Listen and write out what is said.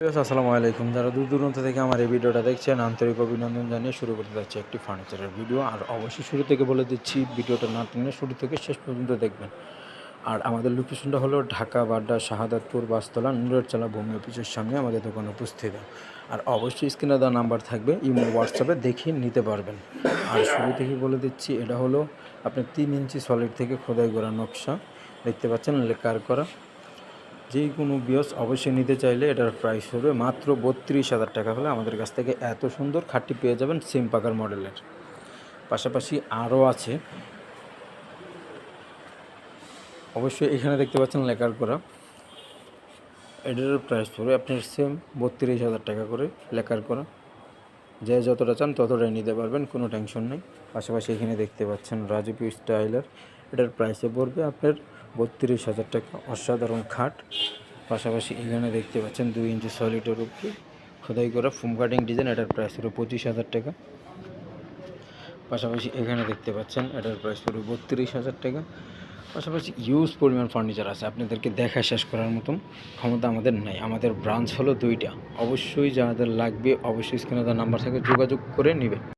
আসসালামু আলাইকুম। যারা দূর দূরান্ত থেকে আমার এই ভিডিওটা দেখছেন, আন্তরিক অভিনন্দন জানিয়ে শুরু করতে যাচ্ছি একটি ফার্নিচারের ভিডিও। আর অবশ্যই শুরু থেকে বলে দিচ্ছি, ভিডিওটা না টেনে শুরু থেকে শেষ পর্যন্ত দেখবেন। আর আমাদের লোকেশনটা হলো ঢাকা বাড্ডা শাহাদাতপুর বাসতলা নুরেরচালা ভূমি অফিসের সামনে আমাদের দোকান উপস্থিত। আর অবশ্যই স্ক্রিনে দেওয়া নাম্বার থাকবে, ইমো হোয়াটসঅ্যাপে দেখিয়ে নিতে পারবেন। আর শুরু থেকে বলে দিচ্ছি, এটা হলো আপনার 3 ইঞ্চি সলিড থেকে খোদাই করা নকশা, দেখতে পাচ্ছেন লেকার করা। যে কোনো বিয়স অবশ্যই নিতে চাইলে এটার প্রাইস হবে মাত্র 32,000 টাকা। হলে আমাদের কাছ থেকে এত সুন্দর খাটটি পেয়ে যাবেন সেম পাকার মডেলের। পাশাপাশি আরও আছে, অবশ্যই এখানে দেখতে পাচ্ছেন লেকার করা। এটার প্রাইস পড়বে আপনার সেম 32,000 টাকা করে লেকার করা। যে যতটা চান ততটাই নিতে পারবেন, কোনো টেনশন নেই। পাশাপাশি এখানে দেখতে পাচ্ছেন রাজকীয় স্টাইলের, এটার প্রাইসে পড়বে আপনার 32,000 টাকা। অসাধারণ খাট। পাশাপাশি এখানে দেখতে পাচ্ছেন 2 ইঞ্চি সলিডের উপরে খোদাই করা ফোম কাটিং ডিজাইন, এটার প্রাইস হলো 25,000 টাকা। পাশাপাশি এখানে দেখতে পাচ্ছেন এটার প্রাইস পড়বে 32,000 টাকা। পাশাপাশি ইউজ পরিমাণ ফার্নিচার আছে, আপনাদেরকে দেখা শেষ করার মতন ক্ষমতা আমাদের নাই। আমাদের ব্রাঞ্চ হলো 2টা। অবশ্যই যাদের লাগবে অবশ্যই স্ক্রিনে দেওয়া নাম্বার থেকে যোগাযোগ করে নেবে।